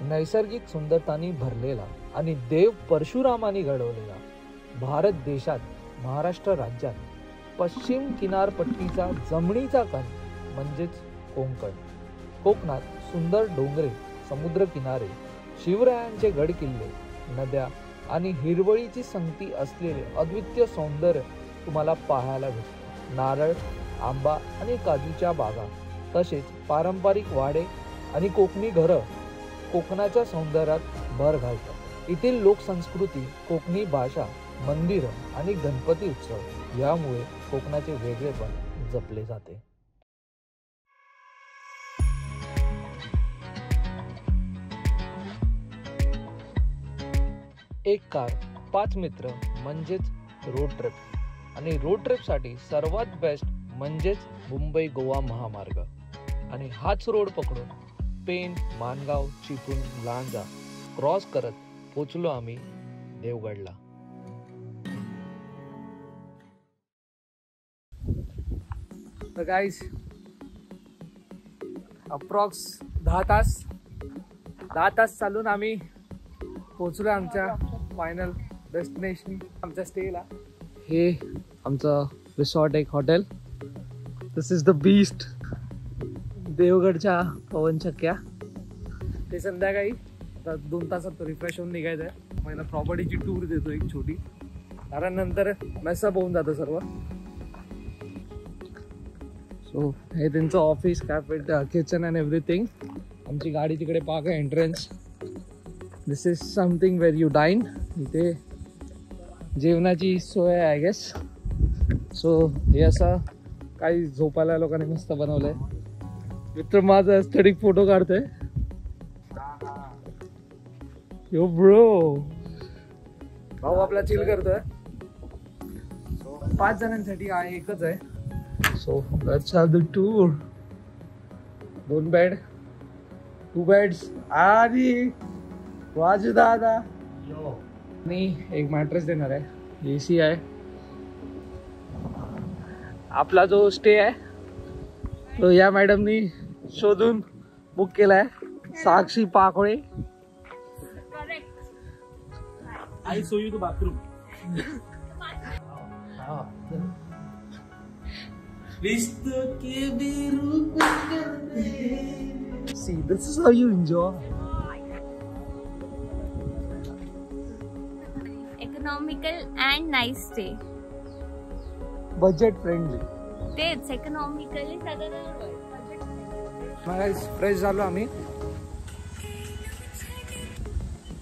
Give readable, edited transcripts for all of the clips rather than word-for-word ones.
नैसर्गिक सुंदरतानी भरलेला आणि देव परशुरामाने घडवलेला भारत देशात महाराष्ट्र राज्यात पश्चिम किनारपट्टीचा जमिनीचा कण म्हणजेच कोकण. कोकणात सुंदर डोंगरे, समुद्र किनारे, शिवरायांचे गड किल्ले, नद्या आणि हिरवळीची संगती असलेले अद्वितीय सौंदर्य तुम्हाला पाहायला भेटते. नारळ, आंबा आणि काजूच्या बागा, तसेच पारंपरिक वाडे आणि कोकणी घरं कोकणाच्या सौंदर्यात भर घालतात. येथील लोकसंस्कृती, कोकणी भाषा, मंदिरं आणि गणपती उत्सव यामुळे कोकणाचे वेगळेपण जपले जाते. एक कार, 5 मित्र म्हणजेच रोड ट्रिप. आणि रोड ट्रिपसाठी सर्वात बेस्ट म्हणजेच मुंबई गोवा महामार्ग. आणि हाच रोड पकडून पेण, माणगाव, चिपळूण, लांजा क्रॉस करत पोचलो आम्ही देवगडला. तर गाईज अप्रॉक्स 10 तास चालून आम्ही पोचलो आमच्या फायनल डेस्टिनेशन, आमच्या स्टेला. हे आमचं रिसॉर्ट, एक hotel. This is the beast. देवगडच्या पवनचक्क्या. ते संध्याकाळी 2 तासात रिफ्रेश होऊन निघायचं आहे. मला प्रॉपर्टीची टूर देतो एक छोटी, कारण नंतर मेसअप होऊन जातं सर्व. सो हे त्यांचं office, cafe, kitchen and everything. आमची गाडी तिकडे पार्क आहे, entrance. This is something where you dine. इथे जेवणाची सोय आहे आय गेस. सो हे असं काही झोपायला लोकांनी मस्त बनवलंय. मित्र माझा एस्थेटिक फोटो काढतोय. यो ब्रो, भाऊ आपला चिल करतोय. 5 जणांसाठी आहे, एकच आहे. So let's have the tour. 2 bed, 2 beds आणि वाजू दादा आणि एक मॅट्रेस देणार आहे. एसी आहे. आपला जो स्टे आहे तो या मॅडमनी शोधून बुक केलाय, साक्षी पाकोळे. I show you the bathroom. See, this is how you enjoy. Economical and nice stay. Budget friendly. तेच economically सगळं गाइस फ्रेश झालो आम्ही.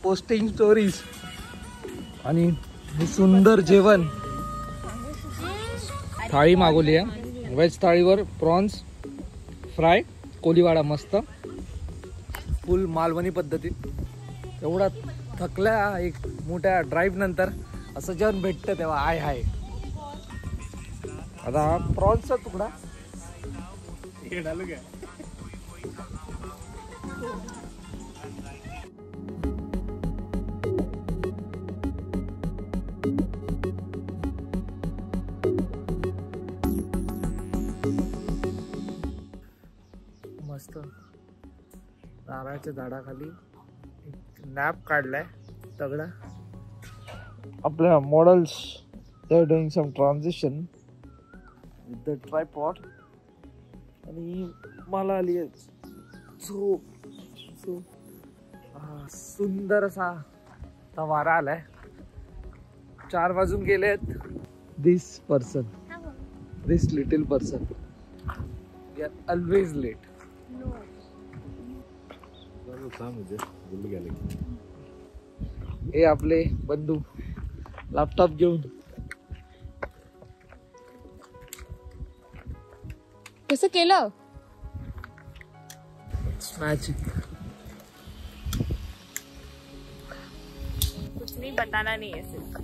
पोस्टिंग स्टोरीज आणि सुंदर जेवण. थाळी मागवली आहे. व्हेज थाळीवर प्रॉन्स फ्राय, कोलीवाडा मस्त, फुल मालवणी पद्धतीत. एवढा थकल्या एक मोठ्या ड्राईव्ह नंतर असं जेवण भेटतं तेव्हा आय हाय. आता प्रॉन्सचा तुकडा मस्त. नारळाच्या झाडाखाली एक नॅप काढलाय तगडा. आपल्या models they are doing some transition with the tripod. आणि मला आली झोप. सुंदर असा वारा आलाय. 4 वाजून गेलेत. This little person we are always late. हे आपले बंधू लॅपटॉप घेऊन. कसं केलं? मॅजिक. कुछ नहीं बताना नहीं है सिर्फ.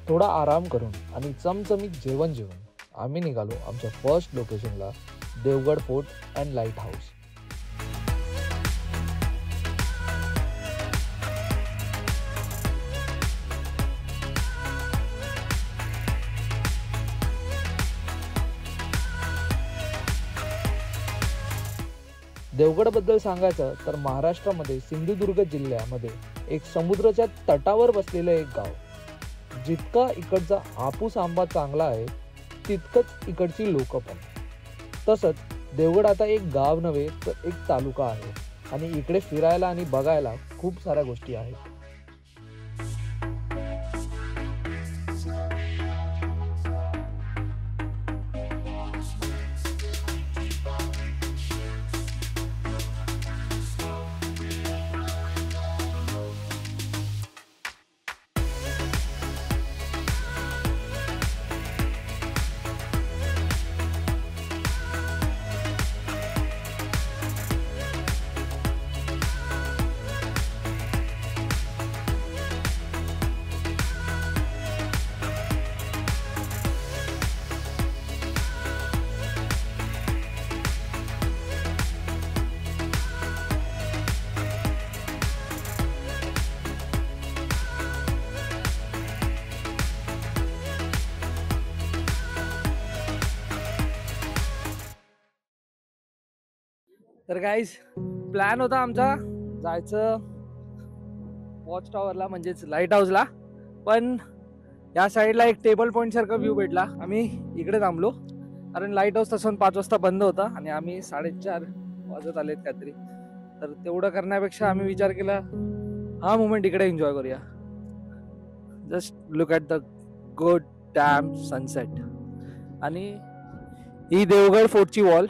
थोडा आराम करून आणि चमचमीत जेवण जेवून आम्ही निघालो आमच्या फर्स्ट लोकेशनला, Devgad fort and lighthouse. देवगडबद्दल सांगायचं तर महाराष्ट्रामध्ये सिंधुदुर्ग जिल्ह्यामध्ये एक समुद्राच्या तटावर बसलेलं एक गाव. जितका इकडचा हापूस आंबा चांगला आहे तितकंच इकडची लोक पण. तसंच देवगड आता एक गाव नव्हे तर एक तालुका आहे आणि इकडे फिरायला आणि बघायला खूप साऱ्या गोष्टी आहेत. तर गाईज प्लॅन होता आमचा जायचं वॉच टॉवरला म्हणजेच लाईट हाऊसला, पण या साईडला एक टेबल पॉईंट सारखा व्ह्यू भेटला. आम्ही इकडे थांबलो कारण लाईट हाऊस तसं 5 वाजता बंद होता आणि आम्ही 4:30 वाजत आलेत काहीतरी. तर तेवढं करण्यापेक्षा आम्ही विचार केला हा मोमेंट इकडे एन्जॉय करूया. Just look at the good dam sunset. आणि ही देवगड फोर्टची वॉल.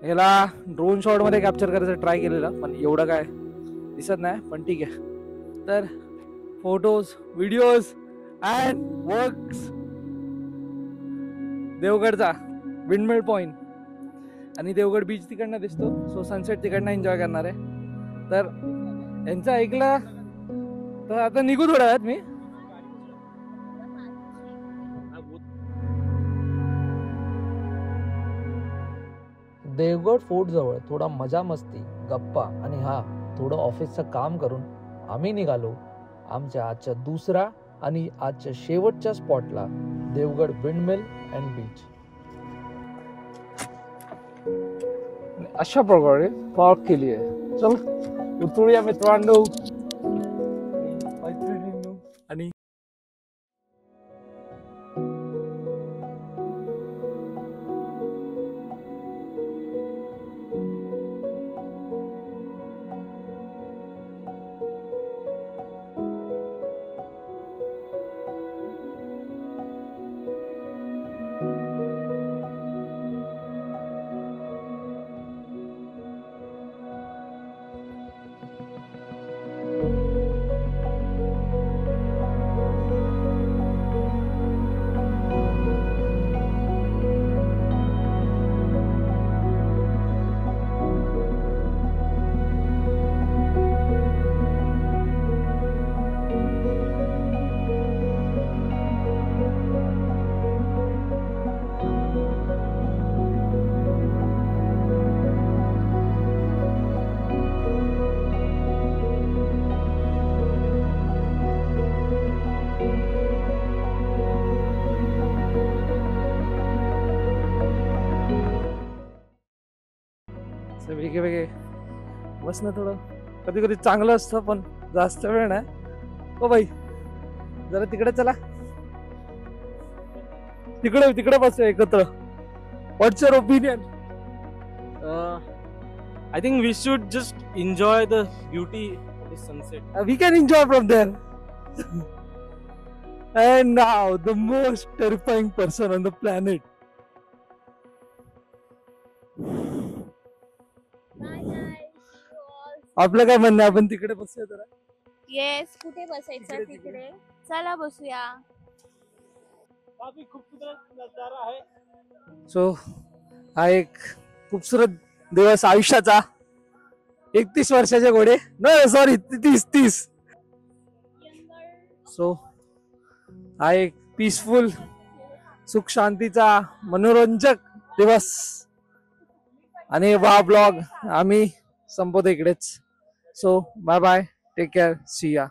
याला ड्रोन शॉट मध्ये कॅप्चर करायचं ट्राय केलेलं पण एवढं काय दिसत नाही, पण ठीक आहे. तर फोटोज, व्हिडिओज अँड वर्क्स देवगडचा विंडमिल पॉइंट आणि देवगड बीच तिकडनं दिसतो. सो सनसेट तिकडनं एन्जॉय करणार आहे. तर यांचं ऐकलं तर आता निघू थोड्या वेळात मी. देवगड फोर्ट जवळ थोडा मजा मस्ती, गप्पा आणि थोडं ऑफिसचं काम करून आम्ही निघालो आमच्या आजच्या दुसऱ्या आणि आजच्या शेवटच्या स्पॉटला, देवगड विंडमिल अँड बीच. अशा प्रकारे पार्क केली आहे. चल उतरूया मित्रांनो. आणि वेगळे बसणं थोडं कधी कधी चांगलं असतं पण जास्त वेळ नाही. ओ बाई जरा तिकडे चला, तिकडे बसूया एकत्र. What's your opinion? I think we should just enjoy the beauty of the sunset. We can enjoy from there. And now the most terrifying person on the planet. आपलं काय म्हणणं आहे, आपण तिकडे बसूया जरा. येस, कुठे बसायचं तिकडे? चला बसूया. काफी खूबसूरत नजारा आहे. सो हा एक खूबसूरत दिवस आयुष्याचा. 31 वर्षाचे घोडे, नो सॉरी 30. सो हा एक पीसफुल सुख शांतीचा मनोरंजक दिवस. आणि हा ब्लॉग आम्ही संपवतो इकडेच. So bye bye, take care, see या.